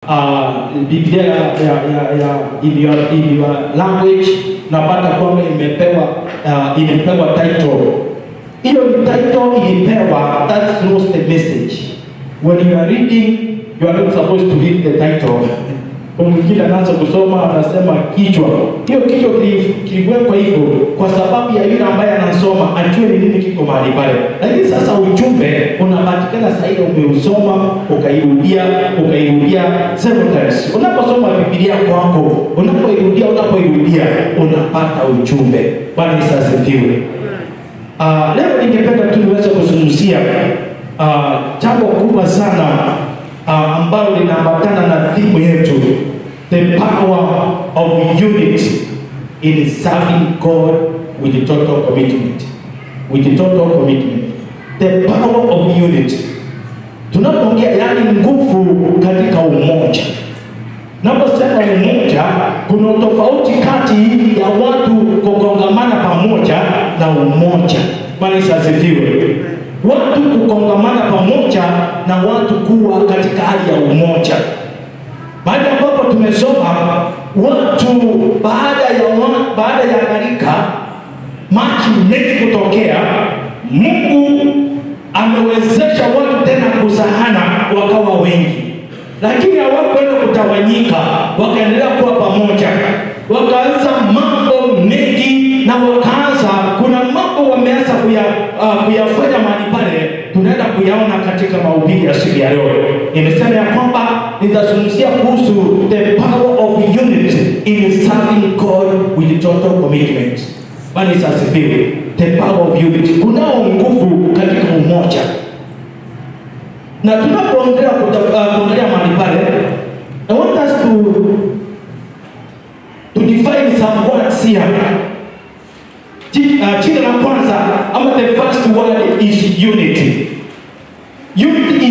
Biblia in your language napata kwamba imepewa title. Hiyo title ilipewa, that knows the message. When you are reading, you are not supposed to read the title. Mwingine anaanza kusoma anasema kichwa. Hiyo kichwa kiliwekwa hivyo kwa sababu ya yule ambaye anasoma ajue ni nini kiko mahali pale. Lakini sasa ujumbe unapatikana sasa ile umeusoma, ukairudia several times. Unaposoma Biblia kwako, unapoirudia unapata ujumbe. Bwana Yesu asifiwe. Leo ningependa tu niweze kuzungumzia jambo kubwa sana ambalo linaambatana na thimu yetu, the power of unity in serving God with total commitment. The power of unity. Tunapoongea yani nguvu katika umoja. Naposema umoja, kuna tofauti kati ya watu kukongamana pamoja na umoja. Bwana Yesu asifiwe. Watu kukongamana pamoja na watu kuwa katika hali ya umoja. Baada ambapo tumesoma watu baada ya gharika maji mengi kutokea, Mungu amewezesha watu tena kuzahana wakawa wengi. Lakini hawakwenda kutawanyika, wakaendelea kuwa pamoja. Wakaanza mambo mengi na kuna mambo wameanza kuyafanya mahali pale, tunaenda kuyaona katika mahubiri ya siku ya leo. Nimesema ya kwamba nitazungumzia kuhusu the power of unity in serving God with total commitment. Bwana Yesu asifiwe. The power of unity. Kunao nguvu katika umoja. Na tunapoongelea mahali pale, I want us to define some words here. Jina la kwanza ama the first word is unity. Unity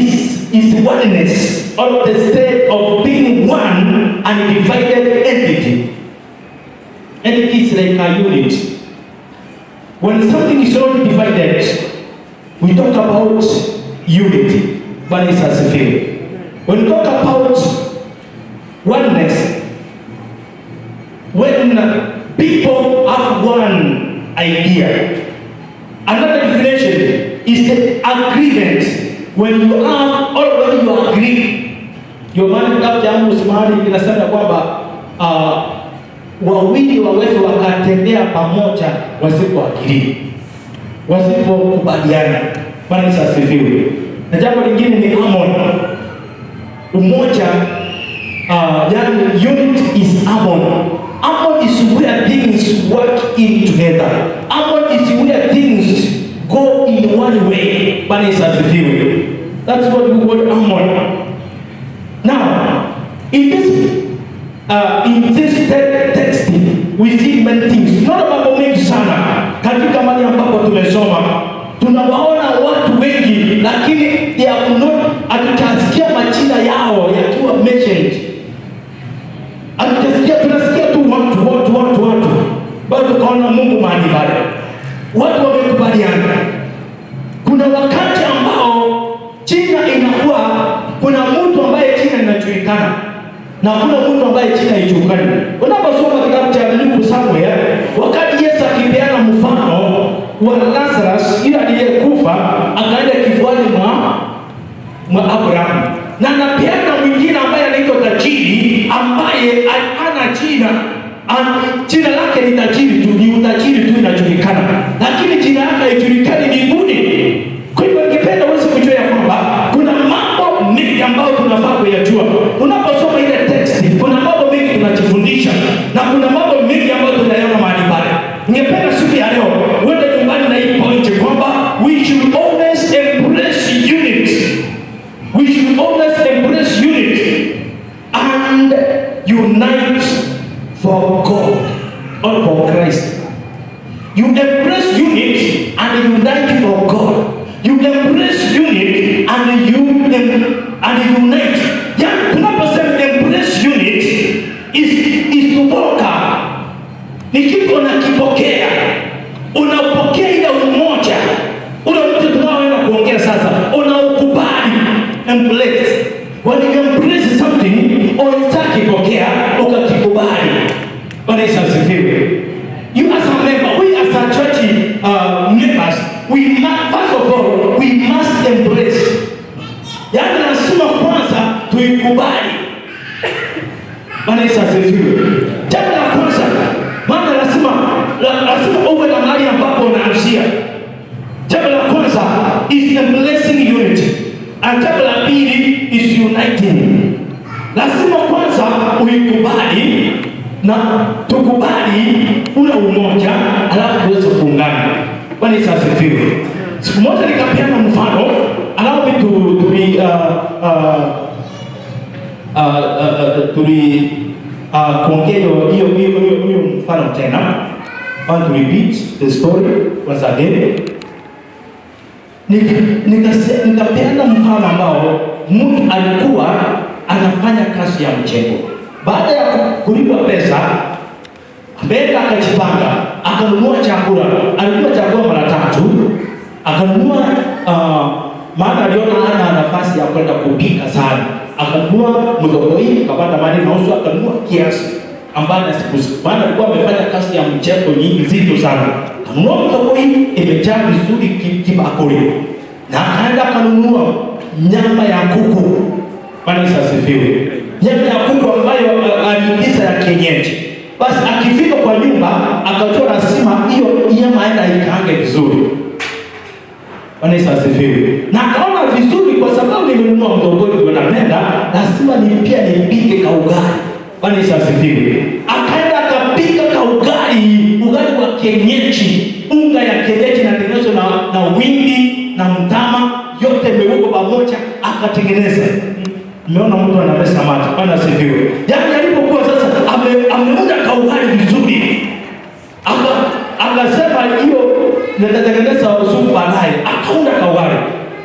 is oneness, or the state of being one and divided entity. Entity is like a unit. When something is not divided, we talk about unity. Bwana Yesu asifiwe. When we talk about oneness, when people have one idea. Another definition is the agreement. When you have already you agree. Ndio maana kitabu cha Amos mahali kinasema kwamba wawili waweze wakatembea pamoja wasipokubaliana. Bwana Yesu asifiwe. Na jambo lingine ni harmony. Umoja, unity is harmony. Harmony is where things work in together. Harmony is where things go in one way. Bwana Yesu asifiwe. That's what we call harmony. Now, in this text, we see many things. Not mambo mengi sana. Katika mahali ambapo tumesoma, tunawaona watu wengi, lakini hatutasikia majina yao yakiwa mentioned. Tunasikia tu watu. Bado tukaona Mungu mahali pale. Watu wamekubaliana. Kuna wakati ambao jina inakuwa, kuna mtu ambaye jina inajulikana na kuna mtu ambaye jina haijulikani. Unaposoma kitabu cha Luke somewhere, wakati Yesu akipeana mfano wa Lazarus ile aliyekufa akaenda kifuani mwa Abraham, na anapeana mwingine ambaye anaitwa tajiri ambaye hana jina. Jina lake ni tajiri tu, ni utajiri tu inajulikana, lakini jina lake haijulikani mbinguni. Kwa hivyo ningependa uweze kujua ya kwamba kuna mambo mengi ambayo tunafaa kuyajua. Unaposoma ile text, kuna mambo mengi tunajifundisha na kuna mambo mengi ambayo tunayaona mahali pale. Ningependa siku ya leo uende nyumbani na hii point kwamba we should always embrace unity. We should always embrace unity and unite for God or for Christ. You embrace unity and unite for God. You embrace unity and unite. Yeah, tunaposema embrace unity is to walk up. Ni kitu unakipokea. Unapokea ile umoja. Ule mtu tunaoenda kuongea sasa, unaukubali. Embrace. When you embrace something, kubali. Bwana Yesu asifiwe. Jambo la kwanza, maana lazima uwe na mahali ambapo unaanzia. Jambo la kwanza is embracing unity. And jambo la pili is uniting. Lazima kwanza uikubali na tukubali ule umoja, alafu tuweze kuungana. Bwana Yesu asifiwe. Siku moja nikapeana mfano, allow me kuongea hiyo mfano tena. I want to repeat the story once again. Nikapeana mfano ambao mtu alikuwa anafanya kazi ya mjengo. Baada ya kulipa pesa, ameenda akajipanga, akanunua chakula. Alinunua chakula mara 3. Akanunua maana aliona hana nafasi ya kwenda kupika sana. Akanunua mdogoi, akapata mali na uso, akanunua kiasi ambaye maana alikuwa amefanya kazi ya mjengo nyingi nzito sana. Akanunua mdogoi imejaa vizuri kibakuli. Na akaenda akanunua nyama ya kuku. Bwana Yesu asifiwe. Nyama ya kuku ambayo aliingiza ya kienyeji. Basi akifika kwa nyumba akatoa lazima hiyo nyama aenda ikaange vizuri. Bwana Yesu asifiwe. Na akaona vizuri kwa sababu nimenunua mdogoi ndio napenda, lazima nipike kaugali. Bwana Yesu asifiwe. Akaenda akapika kaugali, ugali wa kienyeji, unga ya kienyeji na tengenezwa na wimbi na mtama, yote imewekwa pamoja akatengeneza. Nimeona mtu anamesa mate. Bwana asifiwe. Yaani alipokuwa sasa ameunda kaugali vizuri. Akasema hiyo nitatengeneza supu baadaye. Akaunda kaugali.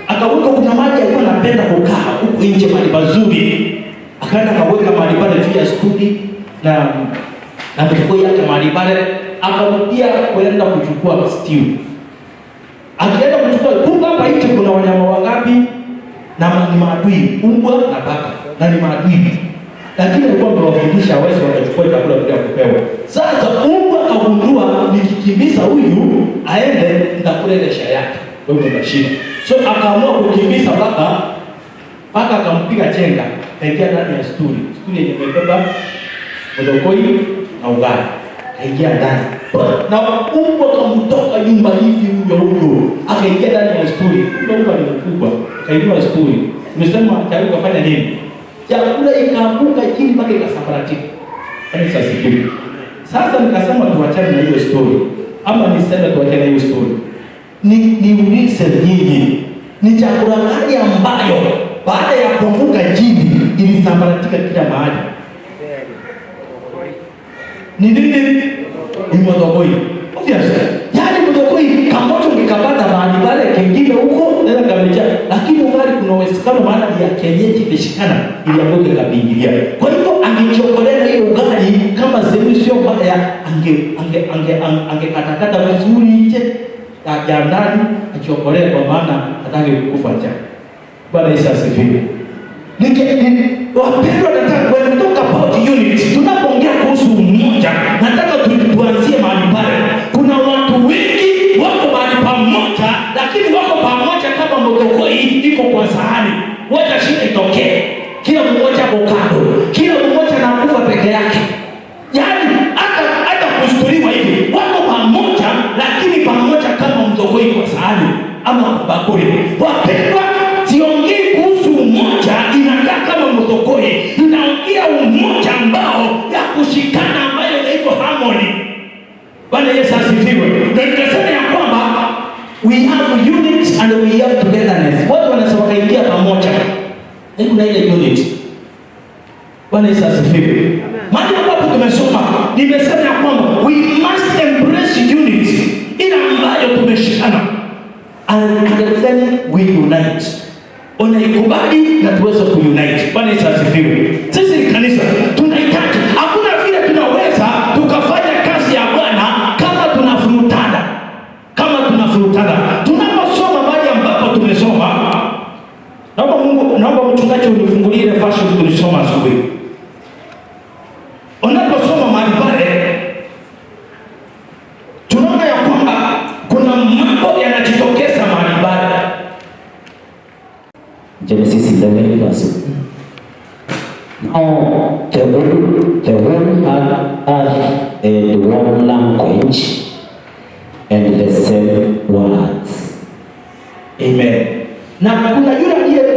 Akaweka kuna maji alikuwa anapenda kukaa huko nje mahali pazuri. Akaenda akaweka mahali pale juu ya studi na mtoko yake mahali pale. Akarudia kwenda kuchukua stew. Akienda kuchukua, kumbe hapa nje kuna wanyama wangapi? Na ni maadui, umbwa na baka. Na ni maadui. Lakini alikuwa amewafundisha waweze wakachukua chakula bila kupewa. Sasa umbwa akagundua nikikimbiza huyu aende nitakula ile shaya yake. Wewe unashinda. So akaamua kukimbiza baka akampiga chenga, kaingia ndani ya stuli. Stuli yenye imebeba mdogoi na ugali. Kaingia ndani. Na umbwa akamtoka nyumba hivi huyo. Akaingia ndani ya stuli. Umbwa ni mkubwa. Kaingia stuli. Nimesema chakula kafanya nini? Chakula ikaanguka chini mpaka ikasambaratika. Yesu asifiwe. Sasa nikasema tuachane na hiyo story. Ama niseme tuachane na hiyo story. Niulize nyinyi, ni chakula gani ambayo baada ya kuanguka chini ilisambaratika kila mahali? Ni nini? Ni mdogoi. Obviously. Yaani mdogoi kama mtu nikapata mahali pale kingine huko nenda kameja, lakini ugali kuna uwezekano maana ya kienyeji imeshikana ili ambayo ikabingilia. Kwa hivyo angechokolea hiyo ugali kama sehemu sio mbaya, angekatakata vizuri nje ya ndani achokolea kwa maana hataki kufa njaa. Bwana Yesu asifiwe. Wapendwa, nataka when we talk about unity, tunapoongea kuhusu umoja, nataka tuanzie mahali pale. Kuna watu wengi wako mahali pamoja, lakini wako pamoja kama mdogoi iko kwa sahani. Wacha shida itokee, kila mmoja kwa kando, kila mmoja anakufa peke yake. Yaani hata kustuliwa hivi, wako pamoja lakini pamoja kama mdogoi kwa sahani ama bakuli. Wapendwa, siongei kuhusu umoja inakaa kama mdogoi, inaongea umoja ambao ya kushikana ambayo inaitwa harmony. Bwana Yesu asifiwe. Ndio nikasema ya kwamba we have unity and we have togetherness. Watu wanasema kaingia pamoja. Ni kuna ile unity. Bwana Yesu asifiwe. Mahali ambapo tumesoma, nimesema ya kwamba we must embrace unity ile ambayo tumeshikana. And then we unite. Unaikubali na tuweze kuunite. Bwana Yesu asifiwe. Sisi ni kanisa, tunahitaji. Hakuna vile tunaweza tukafanya kazi ya Bwana kama tunafurutana. Tunaposoma mahali ambapo tumesoma, naomba mchungaji unifungulie ile verse tulisoma asubuhi. Unaposoma mahali pale, tunaona ya kwamba kuna mambo yanajitokeza mahali pale. Genesis 11 verse Now the whole earth had one language and the same words. Amen. Na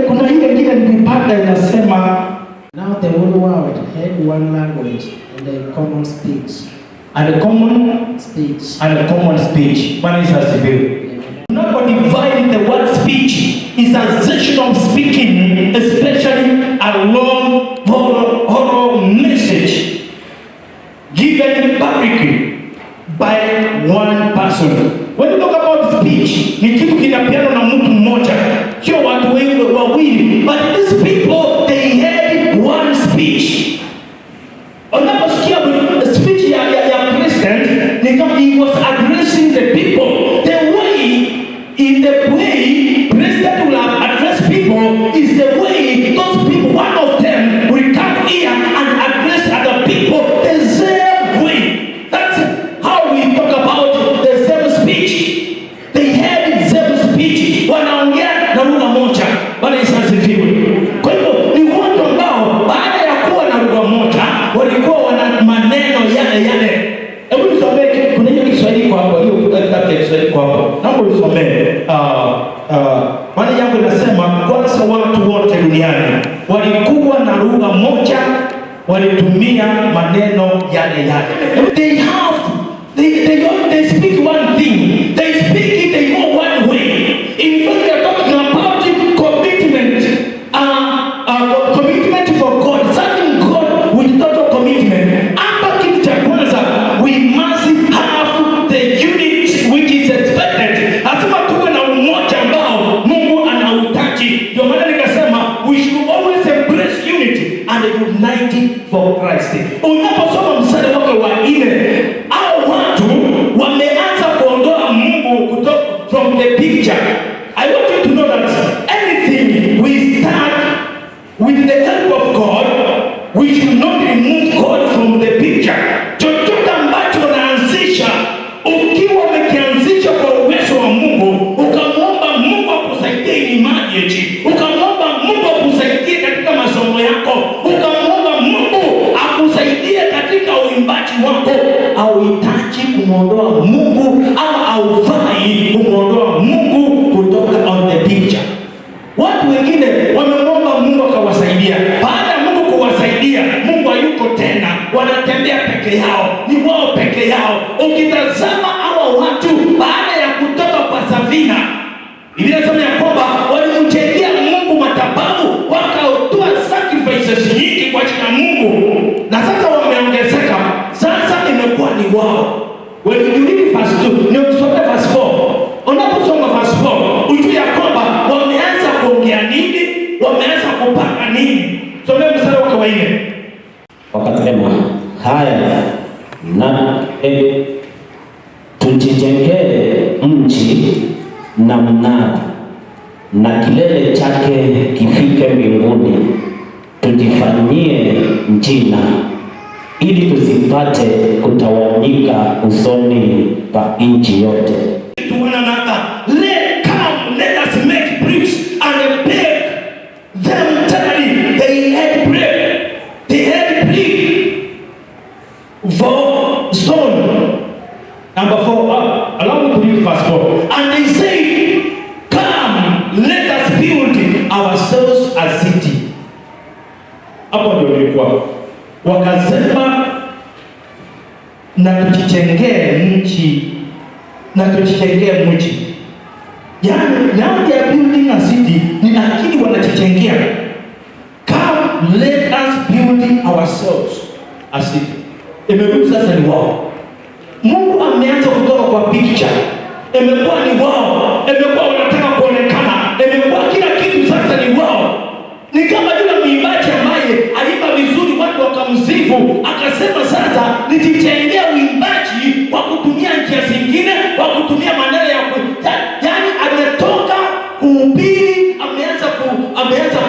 kuna ile ingine nilipata inasema, now the whole world had one language and a common speech. And a common speech. Bwana Yesu asifiwe. Not divide the word speech is a session of speaking, especially a long oral message given publicly by one person. When you talk about speech, ni kitu kinapeana na mtu mmoja, sio watu wengi wawili, but these people they had one speech. Unaposikia speech ya president, ni kama he was addressing the people. The way president will address people is the way those people, one of them will come here and address other people the same way. That's how we talk about the same speech. They had the same speech. Wanaongea na lugha moja. Bwana Yesu asifiwe. Kwa hivyo ni watu ambao baada ya kuwa na lugha moja walikuwa wana maneno yale. Hebu nisomee kuna hiyo Kiswahili kwa hapo, hiyo kitabu cha Kiswahili kwa hapo. Naomba usomee. Maana yangu inasema kwanza watu wote duniani walikuwa na lugha moja, walitumia maneno yale. They speak one thing. They speak it in one way. In fact, they are talking about commitment for God, serving God with total commitment. Hapa kitu cha kwanza, we must have the unity which is expected. Lazima tuwe na umoja ambao Mungu anahitaji. Ndio maana nikasema we should always embrace unity and unite for Christ. Unaposoma mstari wake wa 4, hao watu wameanza kuondoa Mungu kutoka from the picture. I want you to know that anything we start with the help of God, we should not remove God from the picture. Chochote ambacho unaanzisha, ukiwa umekianzisha kwa uwezo wa Mungu, ukamwomba Mungu akusaidie in marriage, ukamwomba Mungu akusaidie katika masomo yako, ukamwomba Mungu akusaidie katika uimbaji wako, hauhitaji kumwondoa Mungu au haufai kumwondoa Mungu kutoka on the picture. Watu wengine wamemwomba Mungu akawasaidia. Baada ya Mungu kuwasaidia, Mungu hayuko tena, wanatembea peke yao, ni wao peke yao. Ukitazama hawa watu baada ya kutoka kwa Safina, Biblia inasema ya kwamba walimjengea Mungu madhabahu, wakatoa sacrifices nyingi kwa ajili ya Mungu, na sasa wameongezeka. Sasa imekuwa ni wao. When you read verse 2, ni usome verse 4. Unaposoma verse 4, ujue ya kwamba wameanza kuongea nini, wameanza kupanga nini. Some mstari wa 4. Wakasema, haya na tujijengee mji na mnara na kilele chake kifike mbinguni, tujifanyie jina ili tusipate kutawanyika usoni pa nchi yote. Let us make bricks and bake them thoroughly. They had bread. They had brick for stone. Number 4. Allow me to read verse 4. And they say, come, let us build ourselves a city. Hapo ndio ilikuwa. Wakasema na tujijengee mji. Yani, now they are building a city. Ni akili wanajijengea. Come, let us build ourselves a city. Imerudi sasa ni wao. Mungu ameanza kutoka kwa picture. Imekuwa ni wao. Imekuwa wanataka kuonekana. Imekuwa kila kitu sasa ni wao. Ni kama yule mwimbaji ambaye aliimba vizuri, watu wakamsifu, akasema sasa nijijengea uimbaji kwa kutumia njia zingine, kwa kutumia maneno ya yani ametoka kuhubiri, ameanza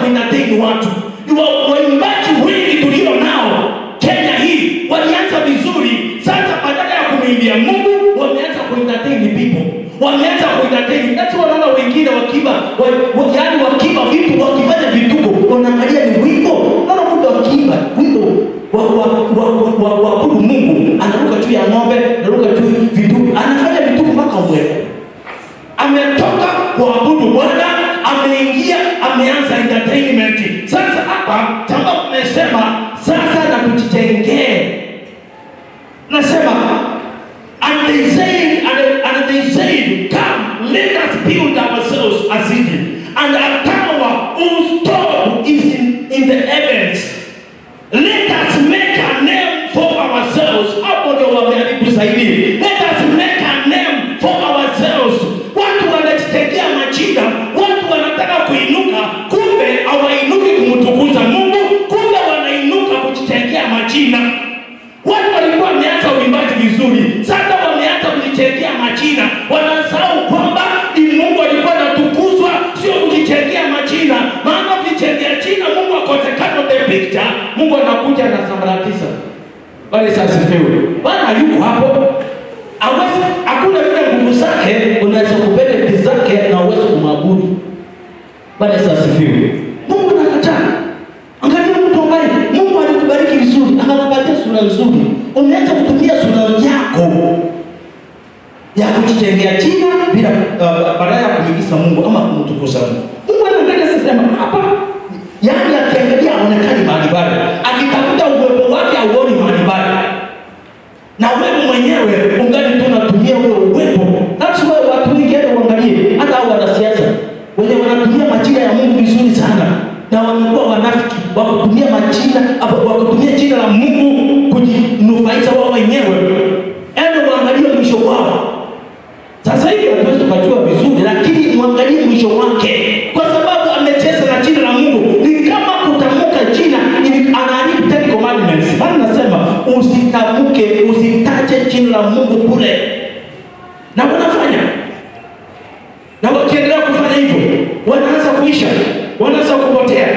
kuentertain watu. Ni waimbaji wengi tulio nao Kenya hii walianza vizuri, sasa badala ya kumwimbia Mungu wameanza kuentertain people. Wameanza kuentertain. That's why wanaona wengine wakiba vitu, wakifanya vituko, wanaangalia ni wimbo. Naona mtu akiba kuabudu Mungu, anaruka juu ya ng'ombe, anaruka juu vitu, anafanya vitu mpaka uwepo. Ametoka kuabudu Bwana, ameingia, ameanza entertainment. Sasa hapa jambo tumesema sasa na kujitengee. Nasema and they said come let us build ourselves a city and a tower whose top is in the heavens. Let us make a name for ourselves. Hapo ndio wameharibu zaidi. Let us make a name for ourselves. Watu wanajitegea majina, watu wanataka kuinuka, kumbe hawainuki kumtukuza Mungu, kumbe wanainuka kujitegea majina. Watu walikuwa wameanza uimbaji vizuri, sasa wameanza kujitegea majina. Wanasahau kwamba ni Mungu alikuwa anatukuzwa, sio kujitegea majina. Maana kujitegea jina, Mungu akosekana the picture, Mungu anakuja na sambaratisha. Bali sasa sifiwe. Bwana yuko hapo. Hawezi, hakuna vile nguvu zake unaweza kupenda zake na uwezo kumwabudu. Bali sasa sifiwe. Mungu anakataa. Angalia mtu ambaye Mungu alikubariki vizuri, akakupatia sura nzuri. Umeanza kutumia sura yako ya kujitengea jina bila badala ya kumikisa Mungu ama kumtukuza Mungu. Mungu anaangalia sema hapa, yaani akiangalia aonekane mahali pale. Akitafuta uwepo wake auoni mahali pale. Na wewe mwenyewe ungali tu unatumia huo uwepo. That's why watu wengi hata uangalie, hata hao wanasiasa wenye wanatumia majina ya Mungu vizuri sana na wanakuwa wanafiki wa kutumia majina wa kutumia jina la Mungu kujinufaisha wao wenyewe. Endo waangalie mwisho wao. Sasa hivi hatuwezi kujua vizuri, lakini muangalie mwisho wake, kwa sababu amecheza na jina la Mungu. Ni kama kutamka jina ili anaharibu Ten Commandments. Maana nasema usitamke, usitaje jina la Mungu bure. Na wanafanya. Na wakiendelea kufanya hivyo, wanaanza kuisha, wanaanza kupotea.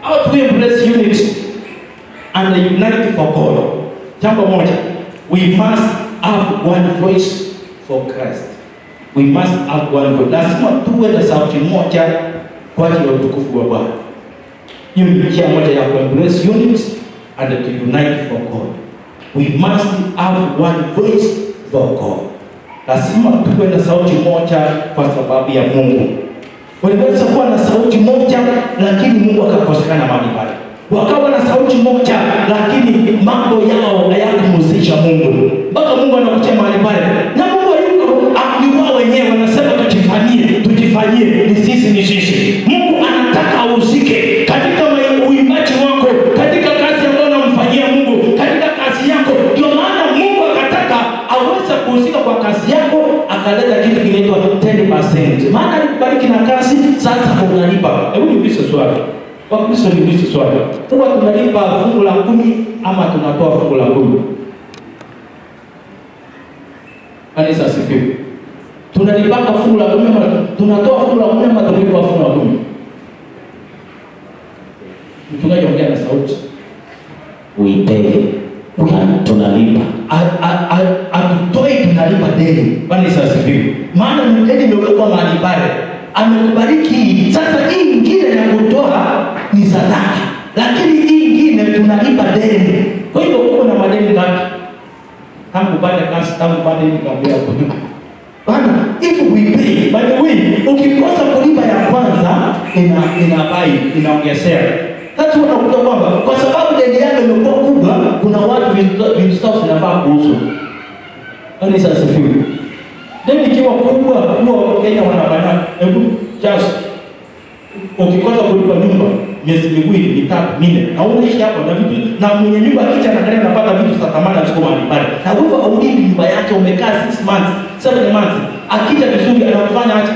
How do we embrace unity and unite for God? Jambo moja, we must have one voice for Christ. We must have one voice. Lazima tuwe na sauti moja kwa ajili ya utukufu wa Bwana. Hiyo ni njia moja ya embrace unity and to unite for God. We must have one voice for God. Lazima tuwe na sauti moja kwa sababu ya Mungu. Wanaweza kuwa na sauti moja lakini Mungu akakosekana mahali pale. Wakawa na sauti moja lakini mambo yao hayakumhusisha Mungu. Mpaka Mungu anakutia mahali pale. Na Mungu yuko ni wao wenyewe wanasema tujifanyie ni sisi. Mungu anataka ahusike katika uimbaji wako, katika kazi ambayo unamfanyia Mungu, katika kazi yako. Ndio maana Mungu akataka aweze kuhusika kwa kazi yako, akaleta kitu kinaitwa 10%. Maana alikubariki na kazi, sasa unalipa. Hebu niulize swali. Kwa Kristo niulize swali. Huwa tunalipa fungu la 10 ama tunatoa fungu la 10? Kanisa sifiwe. Tunalipa fungu la 10 ama tunatoa fungu la 10 ama tunalipa fungu la 10? Mchungaji ongea na sauti. We pay. Tunalipa. Atutoi tunalipa deni. Kanisa sifiwe. Maana deni imewekwa mahali pale. Amekubariki. Sasa hii ingine ya kutoa ni sadaka, lakini hii ingine tunalipa deni. Kwa hiyo uko na madeni ngapi? Tangu baada kasi, tangu baada ni kabla ya kulipa. Bana, if we pay, by the way, ukikosa kulipa ya kwanza inaongezea. Sasa unakuta kwamba kwa sababu deni yako imekuwa kubwa, kuna watu vitu sawa vinafaa kuhusu. Ani sasa sifiwe. Deni ikiwa kubwa, huwa Kenya wanafanya just ukikosa kulipa nyumba miezi miwili, mitatu, minne, na unaishi hapo na vitu, na mwenye nyumba akicha anaangalia anapata vitu za thamani ziko mahali pale. Na wewe haulindi nyumba yake, umekaa 6 months, 7 months. Akija vizuri anafanya aje?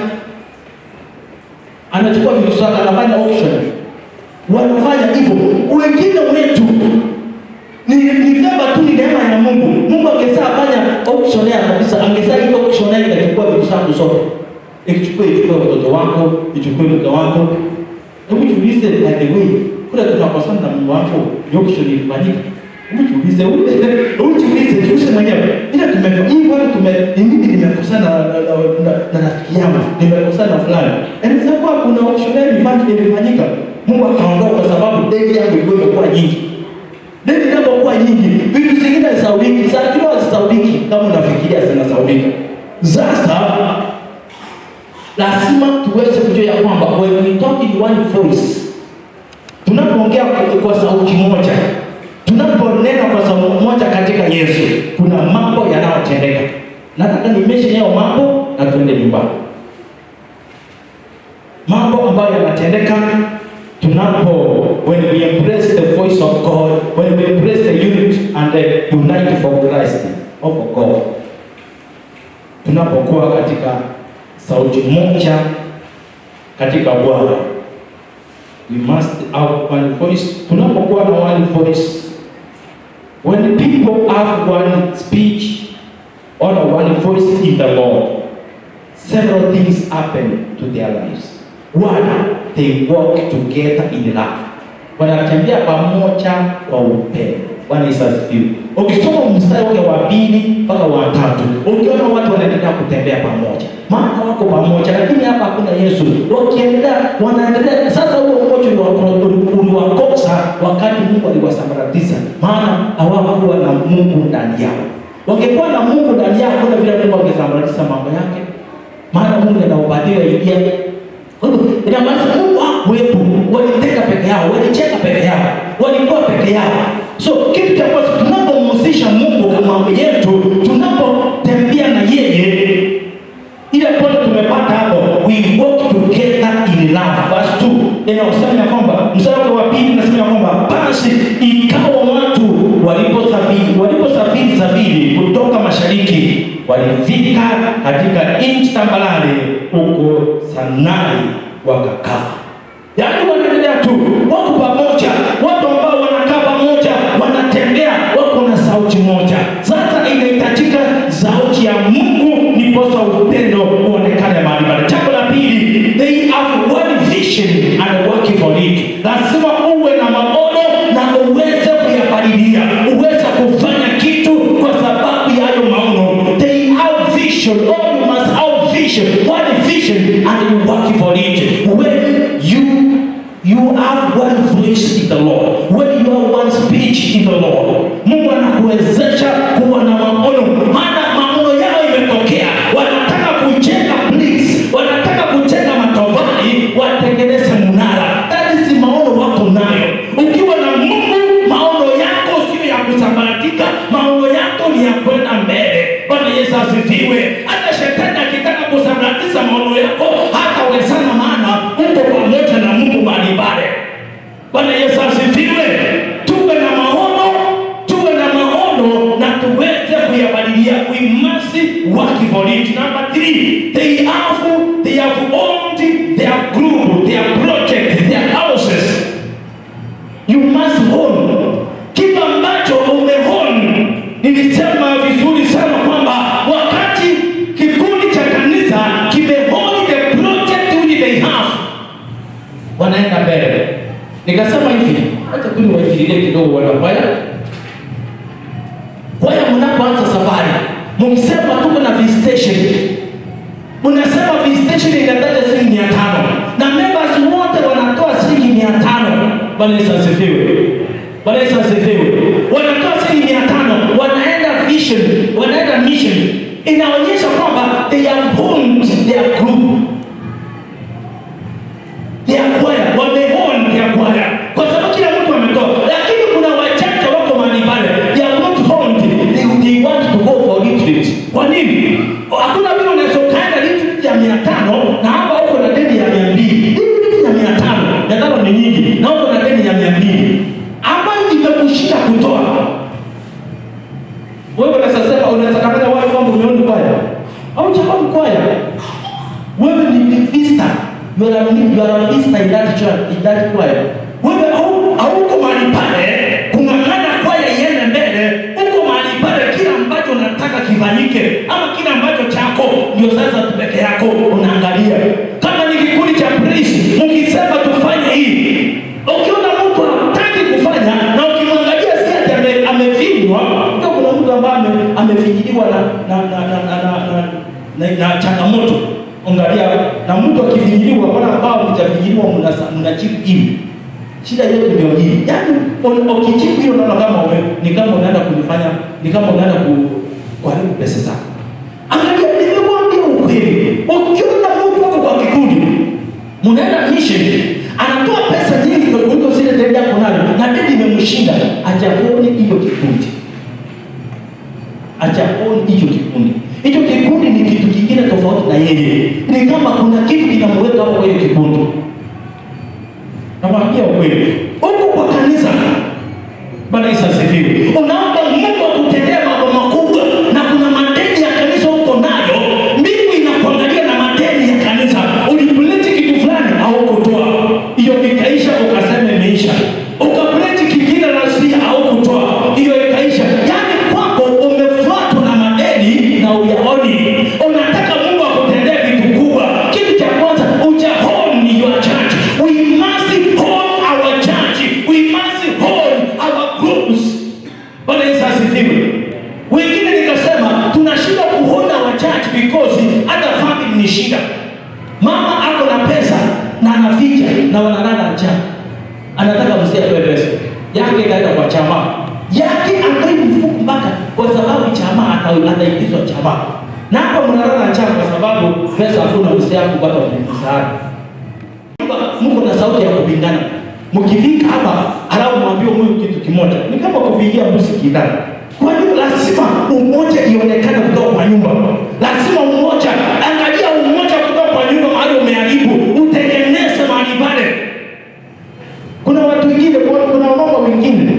Anachukua vitu zake anafanya auction. Wanafanya hivyo. Wengine wetu ni kama tu ni neema ya Mungu. Mungu angeza fanya auctioneer kabisa, angeza hiyo auctioneer ingechukua vitu zako zote. Ikichukua watoto wako, ichukue mke wako. Hebu jiulize, by the way, kuna tunakosana na Mungu wako, auction ilifanyika. Hebu jiulize mwenyewe. Ila nimekosana na rafiki yangu, nimekosana fulani. Inaweza kuwa kuna kuna auctioneering ilifanyika, Mungu akaondoa kwa sababu deni yangu ilikuwa imekuwa nyingi. Deni inapokuwa nyingi, vitu zingine hazisauliki. Sasa kile hazisauliki kama unafikiria zinasaulika. Sasa lazima tuweze kujua ya kwamba when we talk in one voice, tunapoongea kwa sauti moja, tunaponena kwa sauti moja katika Yesu, kuna mambo yanayotendeka. Nataka nimeshe leo mambo na tuende nyumbani. Mambo ambayo yanatendeka when we embrace the voice of God, when we embrace the unity and the unite for Christ of God. Tunapokuwa katika sauti moja katika Bwana, we must have one voice. Tunapokuwa na one voice, when people have one speech or one voice in the Lord, several things happen to their lives. One, they walk together in love. Wanatembea pamoja kwa upendo. Bwana Yesu asifiwe. Ukisoma mstari wake wa 2 mpaka wa 3, ukiona watu wanaendelea kutembea pamoja, maana wako pamoja, lakini hapa hakuna Yesu. Wakiendelea, wanaendelea. Sasa huo umoja uliwakosa wakati Mungu aliwasambaratisha, maana hawakuwa na Mungu ndani yao. Wangekuwa na Mungu ndani yao, kuna vile Mungu angesambaratisha mambo yake, maana Mungu anaubadilisha idea. Kwa hivyo inamaanisha Mungu hakuwepo, waliteka peke yao, walicheka peke yao, walikuwa peke yao. So kitu cha kwanza, tunapomhusisha Mungu kwa mambo yetu, tunapotembea na yeye, ile pote tumepata hapo, we walk together in love. Verse 2 inasema kwamba, mstari wa 2 unasema kwamba basi ikawa watu waliposafiri kutoka mashariki, walifika katika nchi tambarare huko Sinai wakakaa. Yaani wanaendelea tu, wako pamoja, watu ambao wanakaa pamoja, wanatembea, wako na sauti moja. Sasa inahitajika sauti ya Mungu ndiposa upendo uonekane mahali pale. Jambo la pili, they have one vision and working for it. Lazima uwe na maono na uweze kuyapalilia, uweze kufanya kitu kwa sababu ya hayo maono. They have vision, all you must have vision, one vision and you work for it. When you have one voice in the Lord, when you have one speech in the Lord, Mungu anakuwezesha kuwa na maono. Maana maono yao imetokea, wanataka kujenga bricks, wanataka kujenga matofali, watengeneze mnara. That is maono wako nayo. Ukiwa na Mungu, maono yako sio ya kusambaratika, maono yako ni ya kwenda mbele. Bwana Yesu asifiwe. Hata shetani akitaka kusambaratisha maono yako, hatawezana, maana uko pamoja na Mungu mahali pale. Bwana Yesu asifiwe. Tuwe na maono na tuweze kuyabadilia. We must work for it. Number 3, they have owned their group, their project, their houses. You must own kitu ambacho umeown. Nilisema vizuri sana kwamba wakati kikundi cha kanisa kimeown the project which they have, wanaenda mbele. Nikasema hivi, acha kuni wafikirie kidogo wanakwaya. Kwaya mnapoanza safari, mkisema tuko na visitation, unasema visitation inataja shilingi 500 na members wote wanatoa shilingi 500. Bwana Yesu asifiwe. Bwana Yesu asifiwe. Wanatoa shilingi 500, wanaenda vision, wanaenda mission. Inaonyesha kwamba they have owned their group, their choir, wameown their choir, kwa sababu kila mtu ametoa. Lakini kuna wachache wako mahali pale, they are not owned, they want to go for retreat. Kwa nini? Hakuna vile unaweza kaenda retreat ya 500 na hapa uko na deni ya 200. Retreat ya 500 ni nyingi, na uko na deni ya 200 ambayo imekushinda kutoa. Wewe unaweza kama watu kwamba umeona kwaya au chakua kwaya, wewe ni visitor. You are a visitor in that church, in that choir. Wewe hauko mahali pale kung'ang'ana kwaya iende mbele. Uko mahali pale kila ambacho unataka kifanyike, ama kila ambacho chako ndio sasa tu peke yako unaangalia. Kama ni kikundi cha praise, mkisema tufanye hii, ukiona mtu hataki kufanya na ukimwangalia si ati amefinywa, ndio kuna mtu ambaye amefinyiliwa na changamoto. Angalia, na mtu akifinyiliwa, bwana ambao mtafinyiliwa huwa mnajibu hivi. Shida yetu ndio hii. Yaani ukijibu hiyo unaona kama ni kama unaenda kunifanya, ni kama unaenda kuharibu pesa zako. Angalia, nimekuambia ukweli. Ukiona mtu wako kwa kikundi, mnaenda mission, anatoa pesa nyingi kuliko zile deni yako nayo, na deni imemshinda, ajaone hiyo kikundi. Ajaone hiyo kikundi. Hicho kikundi ni kitu kingine tofauti na yeye. Ni kama kuna kitu kinamweka hapo kwa hiyo kikundi. Namwambia ukweli. Huko kwa kanisa, Bwana Yesu asifiwe, unaomba Mungu akutendee mambo makubwa, na kuna madeni ya kanisa uko nayo, mbingu inakuangalia na madeni ya kanisa. Ulipuleti kitu fulani au kutoa, hiyo ikaisha, ukasema imeisha. Ukapuleti kingine lazima au kutoa, hiyo ikaisha. Yaani kwako umefuatwa na madeni na uyaoni. Unataka Mungu akutendee vitu kubwa. Kitu cha kwanza, ujahoni your church. We must hold our church. We must hold our groups. Bwana Yesu asifiwe. Wengine nikasema tunashinda kuhold our church because hata family ni shida. Mama ako na pesa na anaficha na wanalala njaa. Anataka msia atoe pesa. Yake inaenda kwa chama. Yake akai mfuko mpaka kwa sababu chama ataingizwa chama. Na hapo mnalala njaa kwa sababu pesa hakuna, msia kupata msaada. Mungu na sauti ya kupingana. Mkifika hapa alafu mwambie Mungu kitu kimoja. Ni kama kupigia mbuzi kitani. Kwa hiyo lazima umoja ionekane kutoka kwa nyumba. Lazima umoja, angalia umoja kutoka kwa nyumba mahali umeharibu, utengeneze mahali pale. Kuna watu wengine, kuna mama wengine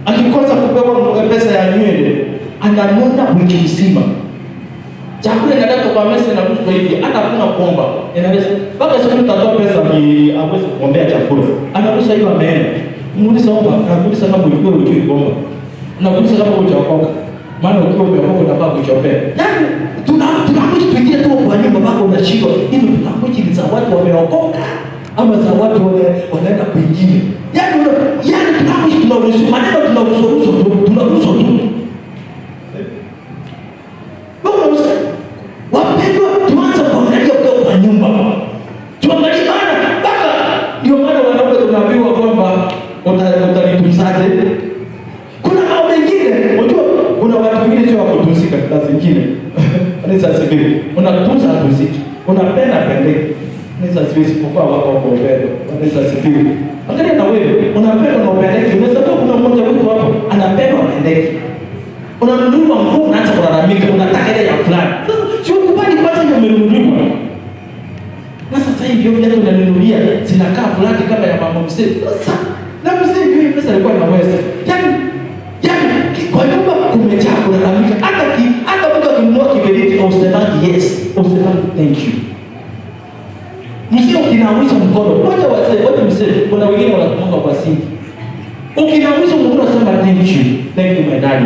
akikosa kupewa pesa ya nywele, ananona wiki mzima. Chakula inataka kwa mesa na kuhusu hivi, hata hakuna kuomba. Inaweza baba siku tutatoa pesa ni aweze kuombea chakula. Anakusa hiyo ameenda. Muulize omba, anakuuliza kama ulikuwa unajui kuomba. Anakuuliza kama hujaokoka. Maana ukiwa umeokoka unafaa kuchombea. Yaani tunakuja tuingie tu kwa nyumba baba unashindwa. Hivi tunakuja ni za watu wameokoka ama za watu wanaenda kwingine. Yaani tunakuja tunaruhusu maneno, tunaruhusu tu. Wapendwa, tuanze kuangalia kwa nyumba. Tuangalie maana baba, ndio maana wanaume tunaambiwa kwamba utalitunzaje. Kuna mambo mengine, unajua kuna watu wengine sio wakutunzika kazi zingine. Anaweza sibibi, unatunza tunziki. Unapenda pendeke. Anaweza siwezi kufaa wako kwa upendo. Anaweza sibibi. Angalia na wewe, unapenda na upendeke. Unaweza kuwa kuna mmoja wetu hapo anapenda pendeke. Unanunua nguo unaanza kulalamika, unataka ile ya fulani. Sio kubali kwanza ndio umenunuliwa. Na sasa hivi ndio viatu unanunulia zinakaa fulani kama ya mama mzee. Sasa na mzee ndio pesa alikuwa anaweza. Yaani kwa nyumba kumejaa kulalamika. Hata mtu akinunua kiberiti au stemaki yes, au stemaki thank you. Msio kinawisha mkono. Wote mzee, kuna wengine wanakumanga kwa simu. Ukinawisha mkono sema thank you my daddy.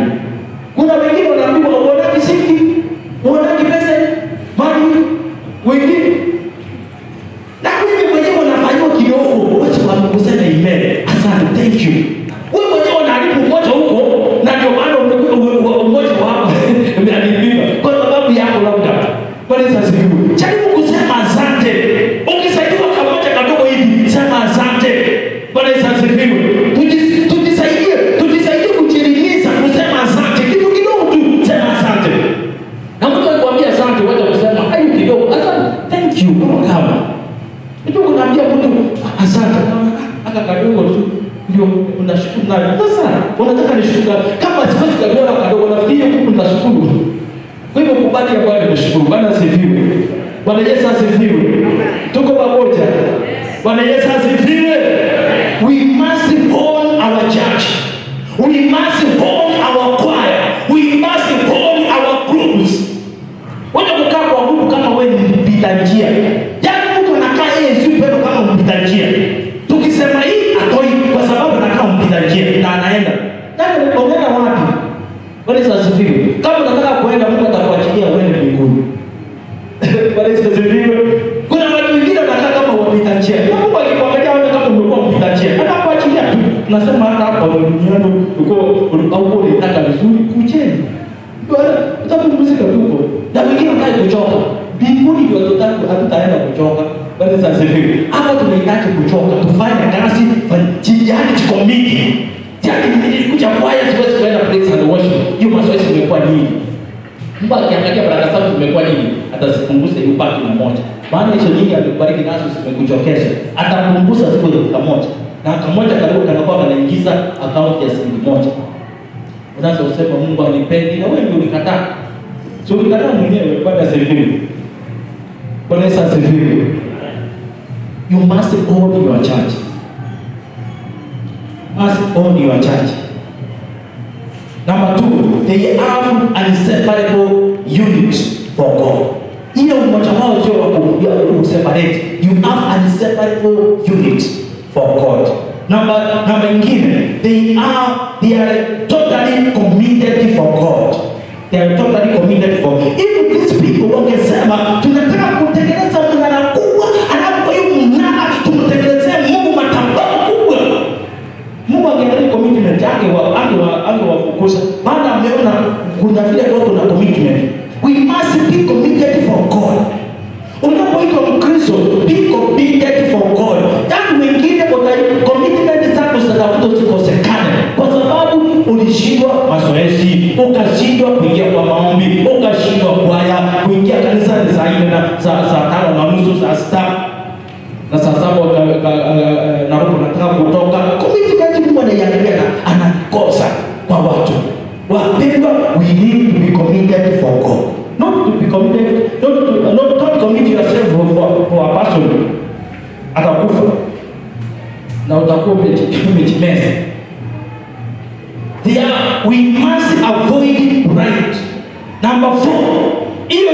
Kuna wengine wanaambiwa uonaki siki, uonaki pesa, mali, wengine. Na wewe mwenyewe unafanyiwa kidogo, wacha wakuseme email. Asante, thank you. Wewe mwenyewe unaharibu umoja huko, na ndio maana umoja wako umeharibiwa kwa sababu yako labda. Kwa nini sasa hivi? Jaribu kusema asante. Ukisaidiwa kamoja kadogo hivi, sema asante. Kwa nini sasa hivi? Tujisaidie kujieleza kusema asante. Kitu kidogo tu, sema asante. Na mtu akikwambia asante, wacha kusema hayo kidogo. Asante, thank you. Kama mtu kunaambia mtu asante, aka kadogo tu ndio unashukuru nayo. Sasa unataka nishukuru kama siwezi kadogo kadogo, nafikiri huko nitashukuru. Kwa hivyo kubali ya Bwana nishukuru. Bwana asifiwe. Bwana Yesu asifiwe. Tuko pamoja. Bwana Yesu asifiwe. We must hold our church. We must hold our choir. We must hold our groups. Wacha kukaa kwa grupu kama wewe ni mpita njia. Yaani mtu anakaa yeye si pendo kama mpita njia. Tukisema hii atoi kwa sababu anakaa mpita njia na anaenda. Yaani unaenda wapi? Bwana Yesu asifiwe. Kama unataka kuenda Mungu atakuachilia uende mbinguni. Bwana Yesu asifiwe. Kuna watu wengine wanakaa kama wapita njia. Mungu akikwambia wewe kama umekuwa mpita njia, atakuachilia tu. Tunasema hata hapa duniani uko unataka vizuri kujeni. Bwana, utapumzika tuko. Na wengine wanataka kuchoka. Mbinguni ndio hatutaenda kuchoka. Bwana Yesu asifiwe. Hapa tunahitaji kuchoka. kufanya kazi, yaani tuko mingi. Yaani nilikuja kwaya, siwezi kwenda praise and worship. Hiyo mazoezi imekuwa nyingi. Mungu akiangalia baraka zangu zimekuwa nyingi, atazipunguza hiyo baki na moja. Maana hizo nyingi alikubariki nazo zimekuchokesha. Atapunguza ziko moja. Na kamoja karibu kanakuwa kanaingiza akaunti ya $1. Unaanza kusema Mungu anipendi, na wewe ndio ulikataa. Sio ulikataa mwenyewe. Bwana asifiwe. Bwana asifiwe. You must own your church. Must own your church. Number 2, they have inseparable units for God. Ile umoja wao sio wa kuseparate. You have inseparable units for God. Number ingine, they are totally committed for God. They are totally committed for God. If these people wangesema tunataka kutengeneza mnara kubwa, alafu hiyo mnara tumtengenezee Mungu matambao kubwa, Mungu angeangalia commitment yake angewafukuza. Maana ameona kuna vile watu na commitment. We must be committed for God. Unapoitwa Mkristo, be committed for God. Yaani wengine commitment zako zitafuta zikosekane kwa sababu ulishindwa mazoezi, ukashindwa kuingia kwa maombi, ukashindwa kwaya, kuingia kanisani saa 4 na saa 5:30, saa 6 na saa 7 na roho nataka kutoka. Commitment Mungu anaiangalia na anakosa kwa watu. Wapendwa, we need to be committed for God. Not to be committed, not commit yourself for a person. Atakufa na utakuwa umejimeza. We must avoid pride. Number 4, hiyo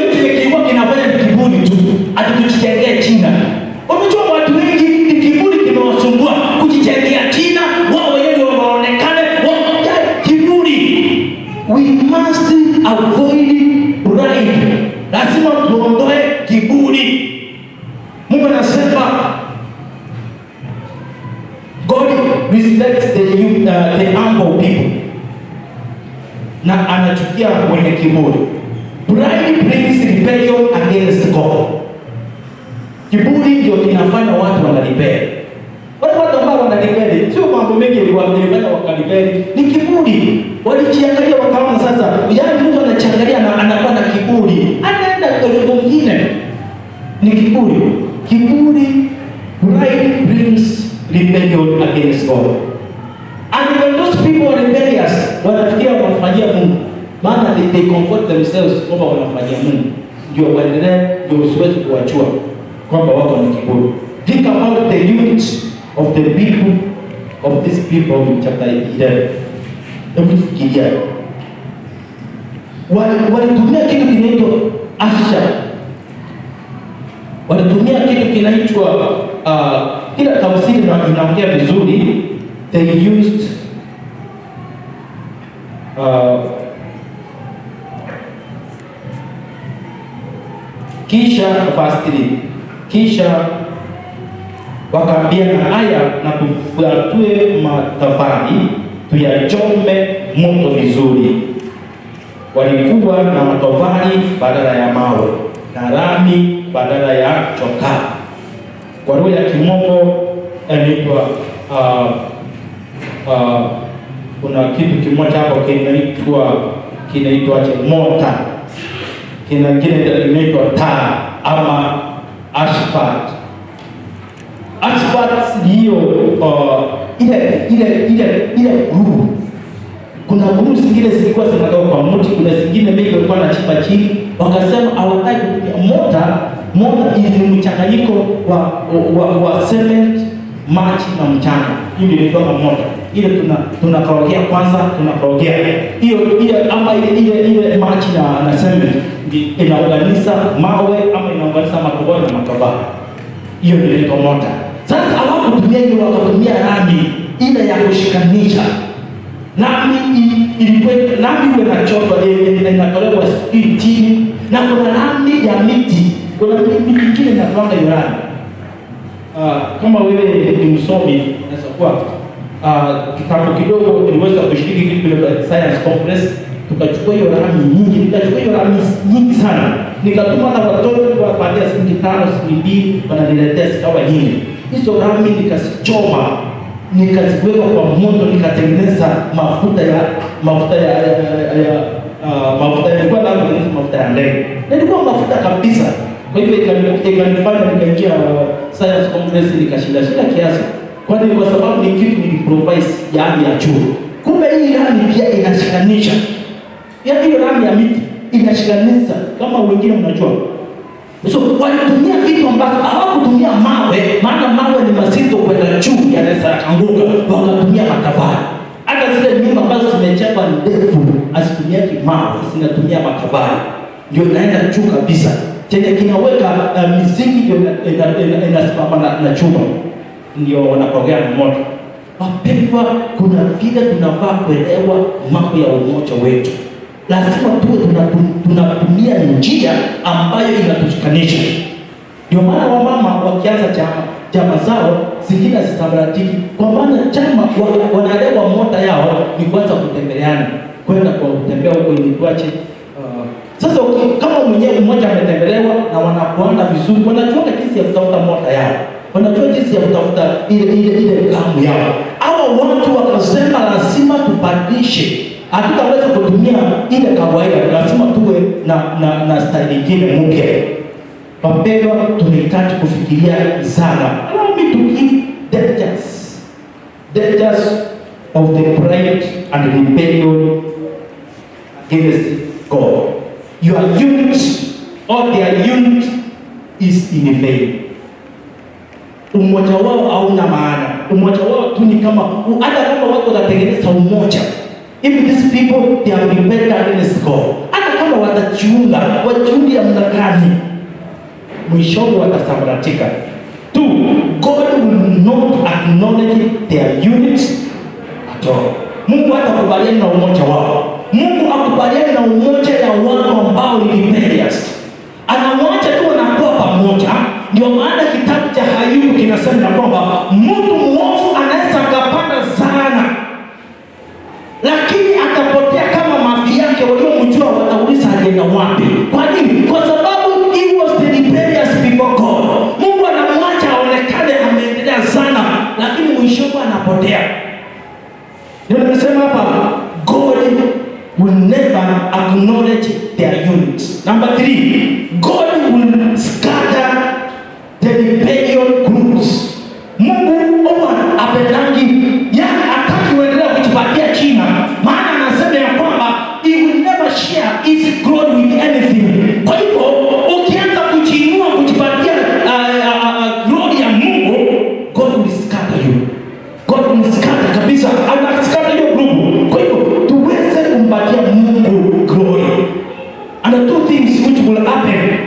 kiwa kinafanya kiburi tu, atujijengea jina. Unajua watu wengi kiburi kimewasumbua, kujijengea jina, wao wenyewe waonekane, kiburi. We must avoid pride. Lazima tuondoe kiburi. Mungu anasema God respects the humble people. Na anachukia wenye kiburi. Pride brings rebellion against God. Kiburi ndio kinafanya watu wanalibeli. Watu ambao wanalibeli, sio mambo mengi walifanya wakalibeli, ni kiburi. Walijiangalia wakaona sasa, yaani Mungu anachiangalia na anakuwa na kiburi. Anaenda kwa mwingine. Ni kiburi. Kiburi, pride brings rebellion against God. And when those people are rebellious, wanafikia wanafanyia Mungu. Maana they comfort themselves kwamba wanafanyia Mungu. Ndio waendelee, ndio usiwezi kuwachua kwamba wako ni kiburi. Think about the units of the people, of these people in chapter 11. Hebu fikiria. Walitumia kitu kinaitwa Asha. Walitumia kitu kinaitwa kila tafsiri na inaongea vizuri. They used kisha kisha wakaambia na haya na tufuatue matofali tuyachome moto vizuri. Walikuwa na matofali badala ya mawe na rami badala ya chokaa. Kwa lugha ya Kimombo inaitwa kuna kitu kimoja hapo kinaitwa mota, kinaitwa taa ama asphalt. Asphalt hiyo ile guru. Kuna guru zingine zilikuwa zinatoka kwa mti, kuna zingine mengi walikuwa wanachimba chini. Wakasema hawataki kutumia mota ili mchanganyiko wa cement, maji na mchanga. Hiyo ndio inaitwa mota. Ile tunakorogea kwanza, tunakorogea. Hiyo ama ile maji na cement inaunganisha mawe ama inaunganisha matoboro na matobara. Hiyo ndio inaitwa mota. Sasa hawakutumia hiyo, wakatumia rami ile ya kushikanisha. Rami ilikuwa rami inachotwa inatolewa chini, na kuna rami ya miti. Kuna miti nyingine inatoka hiyo rami. Kama wewe ni msomi unaweza kuwa kitabu kidogo niliweza kushiriki kitu kile science conference, tukachukua hiyo rami nyingi sana, nikatuma na watoto kwa baada ya siku 5 siku 2 wananiletea sikawa nyingi. Hizo rami nikazichoma, nikaziweka kwa moto, nikatengeneza mafuta yalikuwa na mafuta ya ndege. Na ilikuwa mafuta kabisa. Kwa hivyo ikanifanya nikaingia science congress, nikashinda kiasi. Kwani kwa sababu ni kitu niliprovise ya hali ya juu. Kumbe hii rami pia inashikanisha. Yaani hiyo rami ya miti inashikanisha kama wengine mnajua. So walitumia vitu ambavyo hawakutumia mawe, maana mawe ni mazito kwenda juu, yanaweza kuanguka. Wakatumia matofali. Hata zile nyumba ambazo zimechapa ndefu asitumia mawe, zinatumia matofali. Ndio inaenda juu kabisa. Chenye kinaweka misingi ndio inasimama na chuma. Ndio wanapogea moto. Wapendwa, kuna vile tunafaa kuelewa mambo ya umoja wetu. Lazima tuwe tunatumia njia ambayo inatushikanisha. Ndio maana wamama wakianza chama zao zingine zitabaratiki, kwa maana chama wanaelewa moto yao ni kwanza kutembeleana, kwenda kwa kutembea huko ili tuache. Sasa kama mwenyewe mmoja ametembelewa na wanakuanda vizuri, wanajua jinsi ya kutafuta moto yao, wanajua jinsi ya kutafuta ile gamu yao. Hawa watu wakasema lazima tubadilishe. Hatutaweza kutumia ile kawaida, lazima tuwe na style nyingine mpya. Wapendwa, tunahitaji kufikiria sana. Allow me to give dangers of the pride and rebellion against God. Your unit or their unit is in vain. Umoja wao hauna maana. Umoja wao tu ni kama hata kama watu watatengeneza umoja, if these people they have been better against God, hata kama watajiunga ya muda gani, mwishoni watasambaratika. Two, God will not acknowledge their units at all. Mungu hatakubaliana na umoja wao. Mungu akubaliana na umoja ya watu ambao ni rebellious. Anamwacha tu wanakuwa pamoja. Ndio maana kitabu cha Ayubu kinasema kwamba mtu mwovu anaweza akapanda sana, lakini atapotea kama mavi yake waliomjua watauliza ajenda wapi. Kwa nini? Kwa sababu he was the rebellious before God. Mungu anamwacha aonekane ameendelea sana, lakini mwishowe anapotea. Ndio nimesema hapa, God will never acknowledge their units. Number 3, God will scatter the rebellion groups. Mungu huwa apedangi, yani hataki kuendelea kujipatia jina, maana anasema ya kwamba he will never share his glory with anything. Kwa hivyo ukianza kujiinua kujipatia glory ya Mungu, God will scatter you. God will scatter kabisa, anaskata hiyo group. Kwa hivyo tuweze kumpatia Mungu glory. And the two things which will happen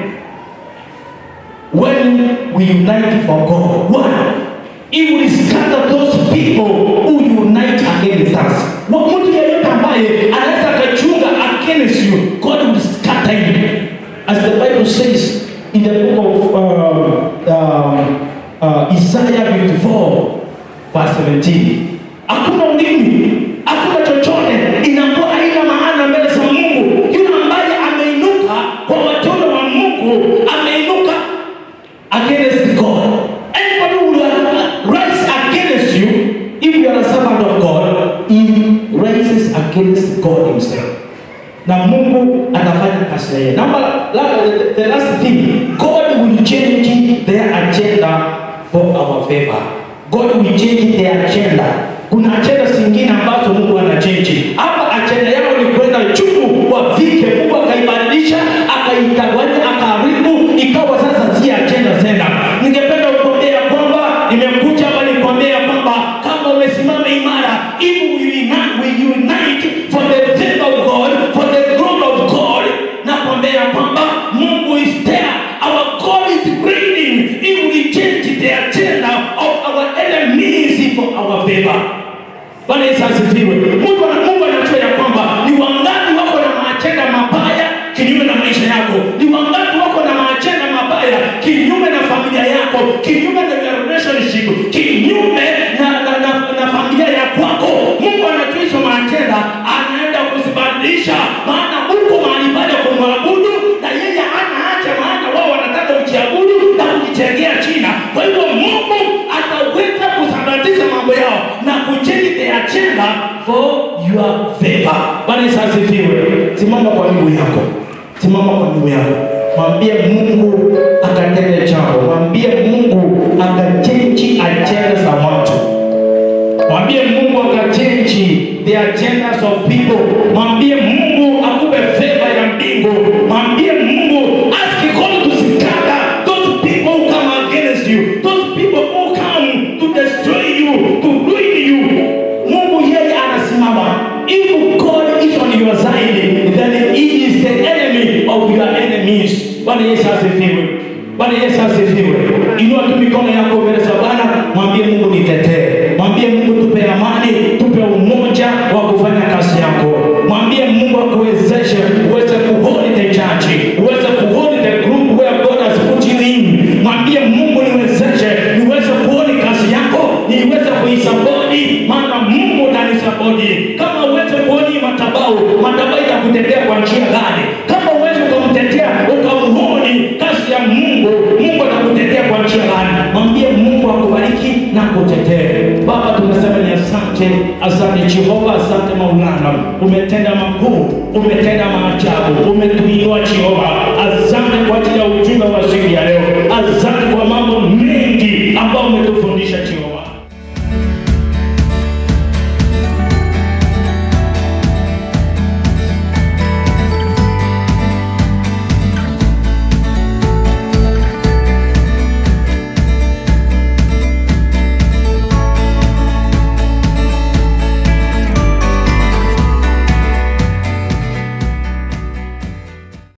when we unite for God. One, He will scatter those people who unite against us. Mtu yeyote ambaye anaweza kuchunga against you, God will scatter him. As the Bible says in the book of Isaiah 54 verse 17. Hakuna ulimi, hakuna chochote inakuwa haina maana mbele za Mungu. Yule ambaye ameinuka kwa watoto wa Mungu, ameinuka against God. Anybody who will rise against you, if you are a servant of God, he rises against God himself. Na Mungu anafanya kazi yake. The last thing, God will change their agenda for our favor. God will change their agenda. Kuna agenda zingine ambazo Mungu anachange. Hapa agenda yao ni kwenda juu wa vike. Mungu akaibadilisha, akaitawanya, akaharibu, ikawa sasa si agenda tena. Ningependa kukwambia kwamba nimekuja hapa nikwambia kwamba kama umesimama imara, if we unite for the favor of God, for the glory of God, na kwambia kwamba Mungu is there. Our God is reigning. He will change the agenda of our enemies for our favor. Bwana Yesu asifiwe. Mungu anajua ya kwamba ni wangapi wako na maagenda mabaya kinyume na maisha yako. Ni wangapi wako na maagenda mabaya kinyume na familia yako, kinyume na relationship, kinyume na familia ya kwako. Mungu anajua hizo maagenda, anaenda kuzibadilisha, maana Mungu mahali pale kumwabudu na yeye hana haja, maana wao wanataka kujiabudu na kujijengea jina. Kwa hivyo Mungu agenda for your favor. Bwana Yesu asifiwe. Simama kwa miguu yako. Simama kwa miguu yako. Mwambie Mungu akatende jambo. Mwambie Mungu akachange agenda za watu. Mwambie Mungu akachange the agendas of people. Mwambie Mungu akupe favor ya mbingu. Mwambie Mungu ask God to scatter those people who come against you. Those people who come to destroy you, to ruin you. Mungu yeye anasimama. If God is on your side, then he is the enemy of your enemies. Bwana Yesu asifiwe. Bwana Yesu asifiwe. Inua tu mikono yako mbele za Bwana, mwambie Mungu nitetee. Mwambie Mungu tupe amani, tupe umoja wa kufanya kazi yako. Mwambie Mungu akuwezeshe uweze kuhold the church, uweze kuhold the group where God has put you in. Mwambie Mungu niwezeshe, niweze kuhold kazi yako, niweze kuisapoti, maana Mungu atanisapoti. Kama uweze kuhold madhabahu itakutetea kwa njia gani? Kama uweze kumtetea ukamhold kazi ya Mungu, Mungu atakutetea kwa njia gani? Mwambie Mungu akubariki na kutetea. Baba, tunasema ni asante, asante Jehova, asante Maulana. Umetenda makuu, umetenda maajabu, umetuinua Jehova. Asante kwa ajili ya ujumbe wa siku ya leo. Asante kwa mambo mengi ambayo